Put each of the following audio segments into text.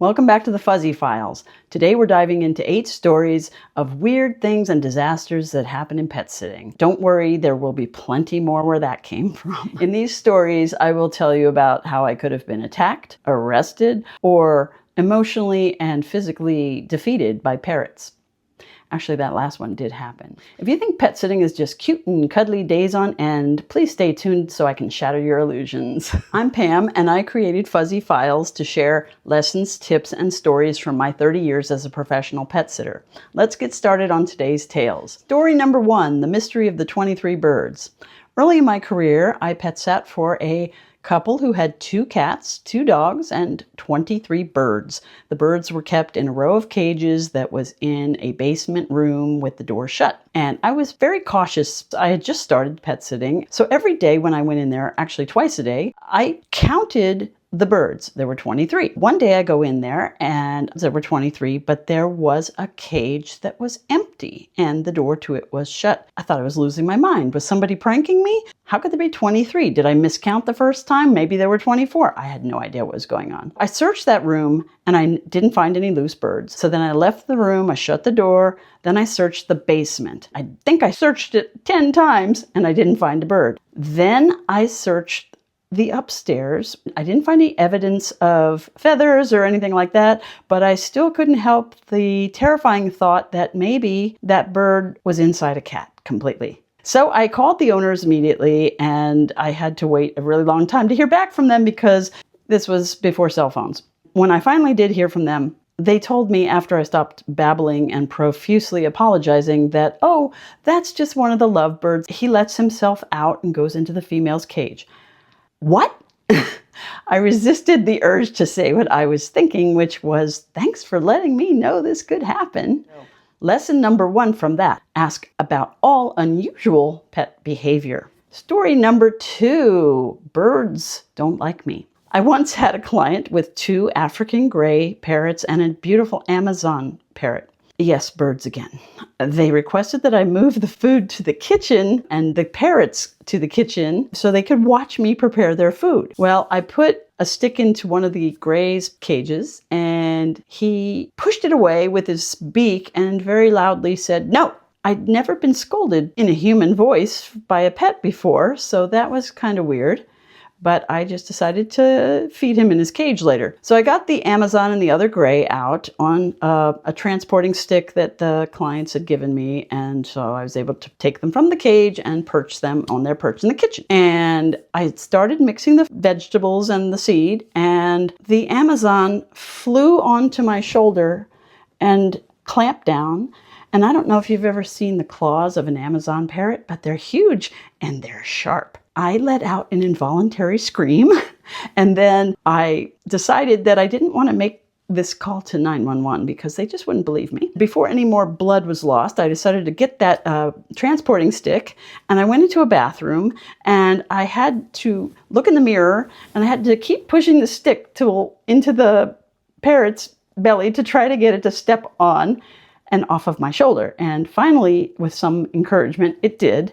Welcome back to the Fuzzy Files. Today we're diving into 8 stories of weird things and disasters that happen in pet sitting. Don't worry, there will be plenty more where that came from. In these stories, I will tell you about how I could have been attacked, arrested, or emotionally and physically defeated by parrots. Actually, that last one did happen. If you think pet sitting is just cute and cuddly days on end, please stay tuned so I can shatter your illusions. I'm Pam, and I created Fuzzy Files to share lessons, tips, and stories from my 30 years as a professional pet sitter. Let's get started on today's tales. Story number 1, The Mystery of the 23 Birds. Early in my career, I pet sat for a couple who had 2 cats, 2 dogs, and 23 birds. The birds were kept in a row of cages that was in a basement room with the door shut. And I was very cautious. I had just started pet sitting. So every day when I went in there, actually twice a day, I counted the birds. There were 23. One day I go in there and there were 23, but there was a cage that was empty and the door to it was shut. I thought I was losing my mind. Was somebody pranking me? How could there be 23? Did I miscount the first time? Maybe there were 24. I had no idea what was going on. I searched that room and I didn't find any loose birds. So then I left the room, I shut the door, then I searched the basement. I think I searched it 10 times and I didn't find a bird. Then I searched the upstairs. I didn't find any evidence of feathers or anything like that, but I still couldn't help the terrifying thought that maybe that bird was inside a cat completely. So I called the owners immediately, and I had to wait a really long time to hear back from them because this was before cell phones. When I finally did hear from them, they told me after I stopped babbling and profusely apologizing that, oh, that's just one of the lovebirds. He lets himself out and goes into the female's cage. What? I resisted the urge to say what I was thinking, which was, thanks for letting me know this could happen. No. Lesson number 1 from that, ask about all unusual pet behavior. Story number 2, birds don't like me. I once had a client with 2 African gray parrots and a beautiful Amazon parrot. Yes, birds again. They requested that I move the food to the kitchen and the parrots to the kitchen so they could watch me prepare their food. Well, I put a stick into one of the gray's cages and he pushed it away with his beak and very loudly said, no. I'd never been scolded in a human voice by a pet before, so that was kind of weird. But I just decided to feed him in his cage later. So I got the Amazon and the other gray out on a transporting stick that the clients had given me. And so I was able to take them from the cage and perch them on their perch in the kitchen. And I started mixing the vegetables and the seed. And the Amazon flew onto my shoulder and clamped down. And I don't know if you've ever seen the claws of an Amazon parrot, but they're huge and they're sharp. I let out an involuntary scream, and then I decided that I didn't want to make this call to 911 because they just wouldn't believe me. Before any more blood was lost, I decided to get that transporting stick, and I went into a bathroom, and I had to look in the mirror, and I had to keep pushing the stick into the parrot's belly to try to get it to step on and off of my shoulder. And finally, with some encouragement, it did,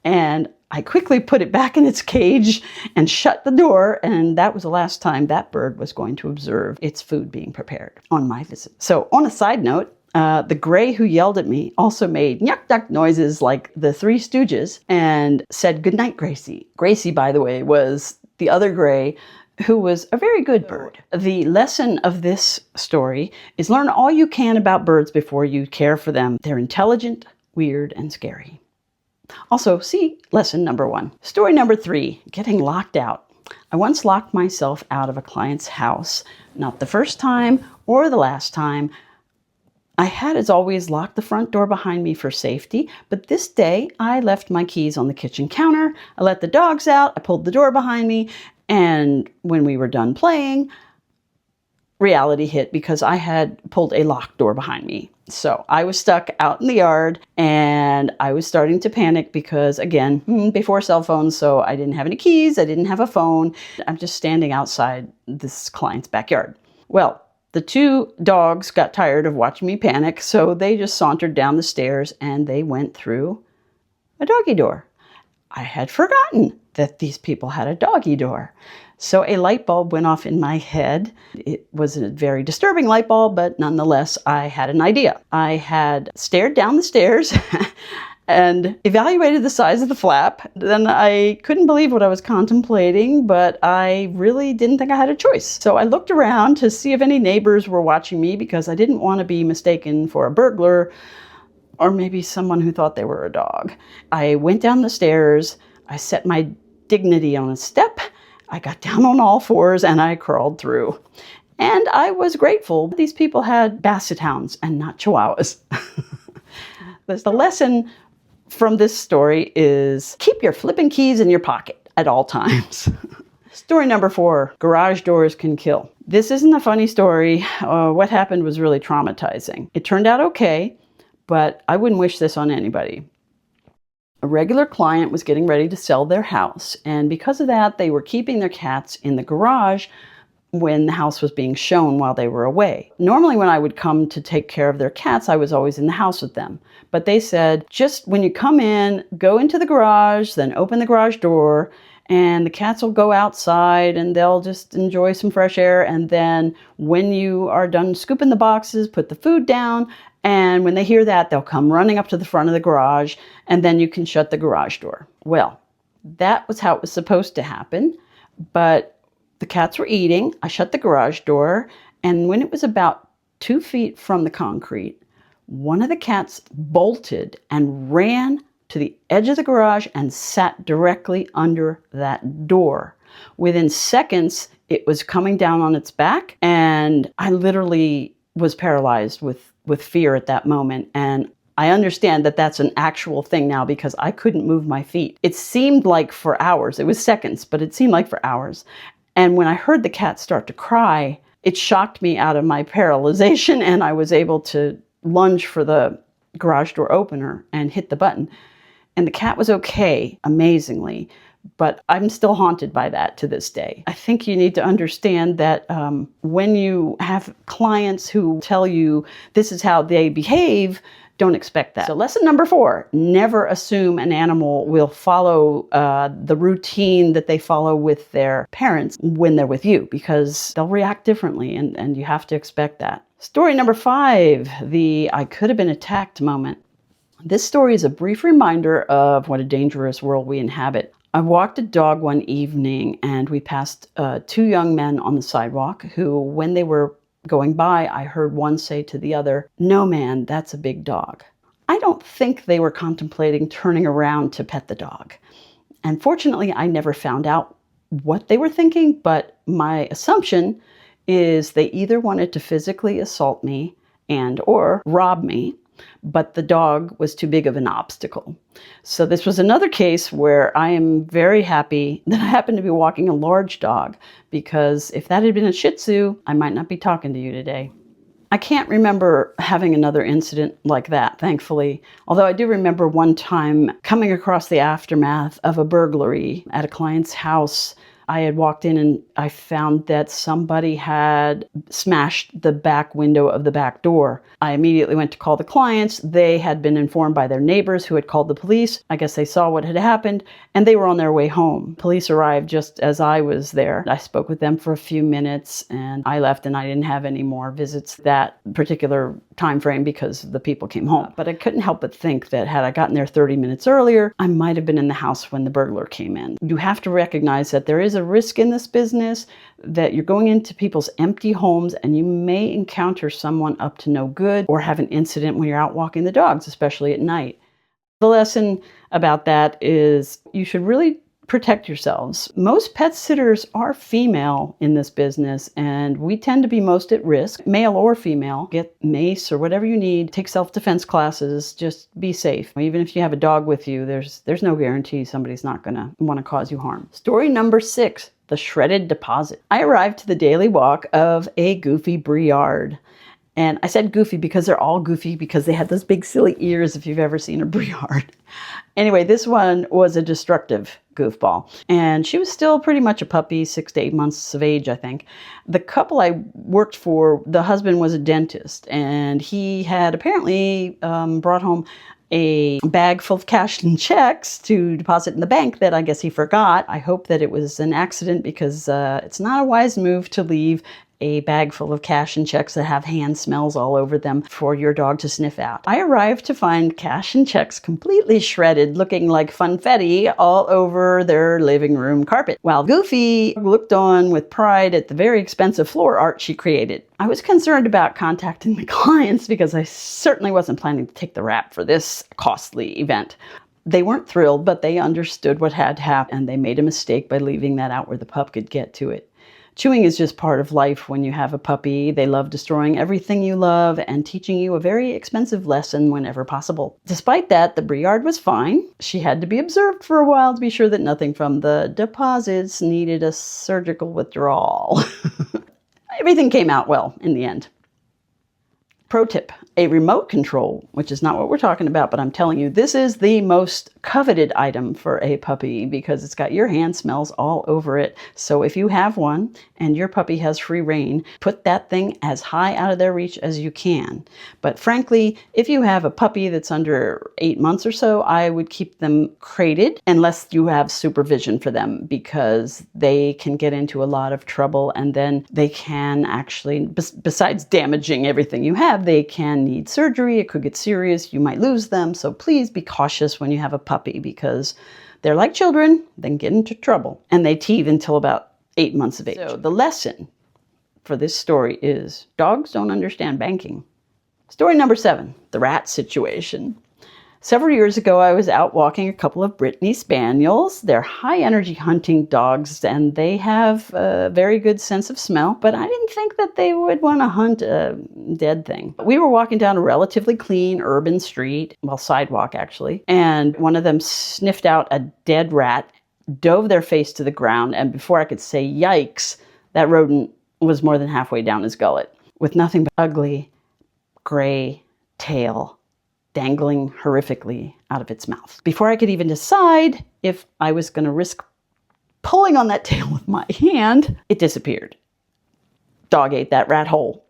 and I quickly put it back in its cage and shut the door, and that was the last time that bird was going to observe its food being prepared on my visit. So on a side note, the gray who yelled at me also made yuck-yuck noises like the Three Stooges and said, "Good night, Gracie." Gracie, by the way, was the other gray who was a very good bird. The lesson of this story is learn all you can about birds before you care for them. They're intelligent, weird, and scary. Also, see lesson number 1. Story number 3, getting locked out. I once locked myself out of a client's house. Not the first time or the last time. I had, as always, locked the front door behind me for safety, but this day I left my keys on the kitchen counter. I let the dogs out, I pulled the door behind me, and when we were done playing, reality hit because I had pulled a locked door behind me. So I was stuck out in the yard and I was starting to panic because, again, before cell phones, so I didn't have any keys, I didn't have a phone. I'm just standing outside this client's backyard. Well, the 2 dogs got tired of watching me panic, so they just sauntered down the stairs and they went through a doggy door. I had forgotten that these people had a doggy door. So a light bulb went off in my head. It was a very disturbing light bulb, but nonetheless, I had an idea. I had stared down the stairs and evaluated the size of the flap. Then I couldn't believe what I was contemplating, but I really didn't think I had a choice. So I looked around to see if any neighbors were watching me because I didn't want to be mistaken for a burglar or maybe someone who thought they were a dog. I went down the stairs. I set my dignity on a step. I got down on all fours and I crawled through. And I was grateful. These people had basset hounds and not chihuahuas. The lesson from this story is keep your flipping keys in your pocket at all times. Story number 4, garage doors can kill. This isn't a funny story. What happened was really traumatizing. It turned out okay, but I wouldn't wish this on anybody. A regular client was getting ready to sell their house, and because of that, they were keeping their cats in the garage when the house was being shown while they were away. Normally when I would come to take care of their cats, I was always in the house with them. But they said, just when you come in, go into the garage, then open the garage door, and the cats will go outside and they'll just enjoy some fresh air. And then when you are done scooping the boxes, put the food down. And when they hear that, they'll come running up to the front of the garage, and then you can shut the garage door. Well, that was how it was supposed to happen. But the cats were eating. I shut the garage door. And when it was about 2 feet from the concrete, one of the cats bolted and ran to the edge of the garage and sat directly under that door. Within seconds, it was coming down on its back, and I literally was paralyzed with fear at that moment. And I understand that that's an actual thing now because I couldn't move my feet. It seemed like for hours. It was seconds, but it seemed like for hours. And when I heard the cat start to cry, it shocked me out of my paralyzation, and I was able to lunge for the garage door opener and hit the button. And the cat was okay, amazingly, but I'm still haunted by that to this day. I think you need to understand that when you have clients who tell you this is how they behave, don't expect that. So lesson number 4, never assume an animal will follow the routine that they follow with their parents when they're with you, because they'll react differently, and you have to expect that. Story number 5, the I could have been attacked moment. This story is a brief reminder of what a dangerous world we inhabit. I walked a dog one evening and we passed 2 young men on the sidewalk who, when they were going by, I heard one say to the other, "No, man, that's a big dog." I don't think they were contemplating turning around to pet the dog. And fortunately, I never found out what they were thinking, but my assumption is they either wanted to physically assault me or rob me, but the dog was too big of an obstacle. So this was another case where I am very happy that I happened to be walking a large dog, because if that had been a Shih Tzu, I might not be talking to you today. I can't remember having another incident like that, thankfully, although I do remember one time coming across the aftermath of a burglary at a client's house. I had walked in and I found that somebody had smashed the back window of the back door. I immediately went to call the clients. They had been informed by their neighbors who had called the police. I guess they saw what had happened and they were on their way home. Police arrived just as I was there. I spoke with them for a few minutes and I left, and I didn't have any more visits that particular time frame because the people came home. But I couldn't help but think that had I gotten there 30 minutes earlier, I might have been in the house when the burglar came in. You have to recognize that there is a risk in this business, that you're going into people's empty homes and you may encounter someone up to no good or have an incident when you're out walking the dogs, especially at night. The lesson about that is you should really protect yourselves. Most pet sitters are female in this business, and we tend to be most at risk, male or female. Get mace or whatever you need. Take self-defense classes. Just be safe. Even if you have a dog with you, there's no guarantee somebody's not going to want to cause you harm. Story number 6, the shredded deposit. I arrived to the daily walk of a goofy Briard. And I said goofy because they're all goofy because they had those big silly ears if you've ever seen a Briard. Anyway, this one was a destructive goofball. And she was still pretty much a puppy, 6 to 8 months of age, I think. The couple I worked for, the husband was a dentist. And he had apparently brought home a bag full of cash and checks to deposit in the bank that I guess he forgot. I hope that it was an accident because it's not a wise move to leave a bag full of cash and checks that have hand smells all over them for your dog to sniff out. I arrived to find cash and checks completely shredded, looking like funfetti all over their living room carpet, while Goofy looked on with pride at the very expensive floor art she created. I was concerned about contacting the clients because I certainly wasn't planning to take the rap for this costly event. They weren't thrilled, but they understood what had happened, and they made a mistake by leaving that out where the pup could get to it. Chewing is just part of life when you have a puppy. They love destroying everything you love and teaching you a very expensive lesson whenever possible. Despite that, the Briard was fine. She had to be observed for a while to be sure that nothing from the deposits needed a surgical withdrawal. Everything came out well in the end. Pro tip, a remote control, which is not what we're talking about, but I'm telling you, this is the most coveted item for a puppy because it's got your hand smells all over it. So if you have one and your puppy has free rein, put that thing as high out of their reach as you can. But frankly, if you have a puppy that's under 8 months or so, I would keep them crated unless you have supervision for them because they can get into a lot of trouble and then they can actually, besides damaging everything you have, they can need surgery. It could get serious. You might lose them. So please be cautious when you have a puppy because they're like children, then get into trouble. And they teeth until about 8 months of age. So the lesson for this story is dogs don't understand banking. Story number 7, the rat situation. Several years ago, I was out walking a couple of Brittany Spaniels. They're high-energy hunting dogs, and they have a very good sense of smell, but I didn't think that they would want to hunt a dead thing. We were walking down a relatively clean urban street, well, sidewalk actually, and one of them sniffed out a dead rat, dove their face to the ground, and before I could say yikes, that rodent was more than halfway down his gullet, with nothing but ugly, gray tail dangling horrifically out of its mouth. Before I could even decide if I was going to risk pulling on that tail with my hand, it disappeared. Dog ate that rat whole.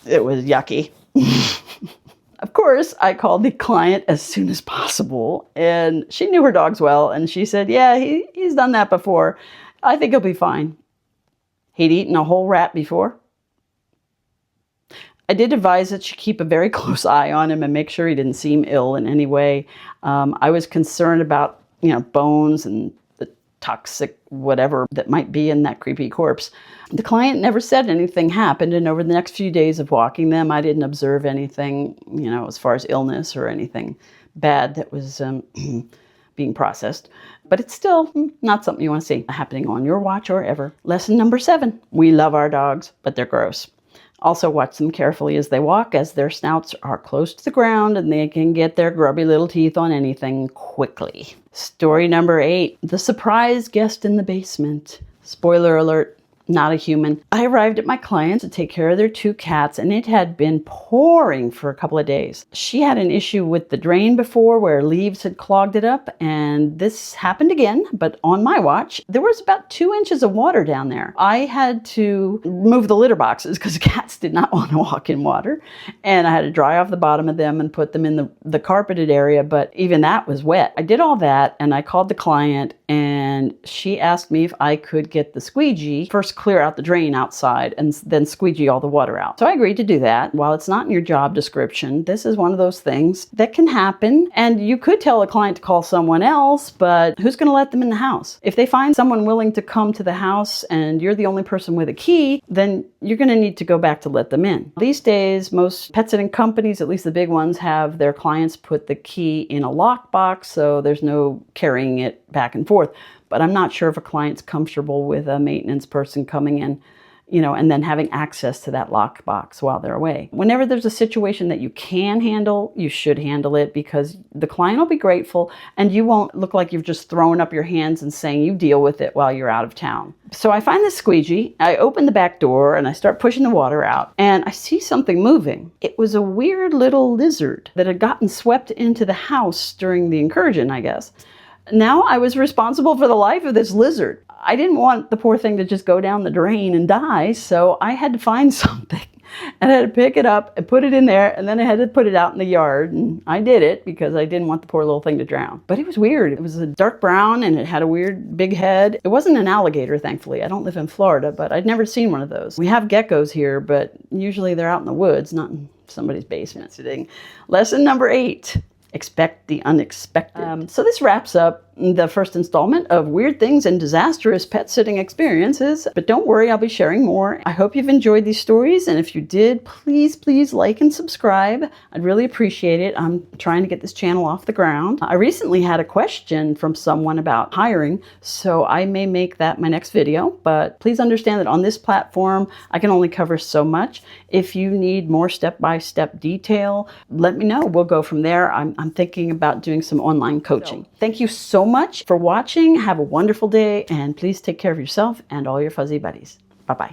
It was yucky. Of course, I called the client as soon as possible, and she knew her dogs well, and she said, yeah, he's done that before. I think he'll be fine. He'd eaten a whole rat before. I did advise that she keep a very close eye on him and make sure he didn't seem ill in any way. I was concerned about, bones and the toxic whatever that might be in that creepy corpse. The client never said anything happened, and over the next few days of walking them, I didn't observe anything, as far as illness or anything bad that was being processed. But it's still not something you want to see happening on your watch or ever. Lesson number 7, we love our dogs, but they're gross. Also watch them carefully as they walk, as their snouts are close to the ground and they can get their grubby little teeth on anything quickly. Story number 8, the surprise guest in the basement. Spoiler alert, not a human. I arrived at my client to take care of their 2 cats, and it had been pouring for a couple of days. She had an issue with the drain before where leaves had clogged it up, and this happened again, but on my watch, there was about 2 inches of water down there. I had to move the litter boxes because the cats did not want to walk in water, and I had to dry off the bottom of them and put them in the carpeted area, but even that was wet. I did all that, and I called the client, and she asked me if I could get the squeegee, first clear out the drain outside and then squeegee all the water out. So I agreed to do that. While it's not in your job description, this is one of those things that can happen. And you could tell a client to call someone else, but who's going to let them in the house? If they find someone willing to come to the house and you're the only person with a key, then you're going to need to go back to let them in. These days, most pet sitting companies, at least the big ones, have their clients put the key in a lockbox, so there's no carrying it back and forth. But I'm not sure if a client's comfortable with a maintenance person coming in, and then having access to that lockbox while they're away. Whenever there's a situation that you can handle, you should handle it because the client will be grateful and you won't look like you've just thrown up your hands and saying you deal with it while you're out of town. So I find the squeegee, I open the back door and I start pushing the water out and I see something moving. It was a weird little lizard that had gotten swept into the house during the incursion, I guess. Now I was responsible for the life of this lizard. I didn't want the poor thing to just go down the drain and die, so I had to find something. And I had to pick it up and put it in there, and then I had to put it out in the yard. And I did it because I didn't want the poor little thing to drown. But it was weird. It was a dark brown, and it had a weird big head. It wasn't an alligator, thankfully. I don't live in Florida, but I'd never seen one of those. We have geckos here, but usually they're out in the woods, not in somebody's basement. Lesson number 8. Expect the unexpected. So this wraps up the first installment of Weird Things and Disastrous Pet Sitting Experiences. But don't worry, I'll be sharing more. I hope you've enjoyed these stories, and if you did, please like and subscribe. I'd really appreciate it. I'm trying to get this channel off the ground. I recently had a question from someone about hiring, so I may make that my next video, but please understand that on this platform, I can only cover so much. If you need more step-by-step detail, let me know. We'll go from there. I'm thinking about doing some online coaching. Thank you so much for watching. Have a wonderful day, and please take care of yourself and all your fuzzy buddies. Bye-bye.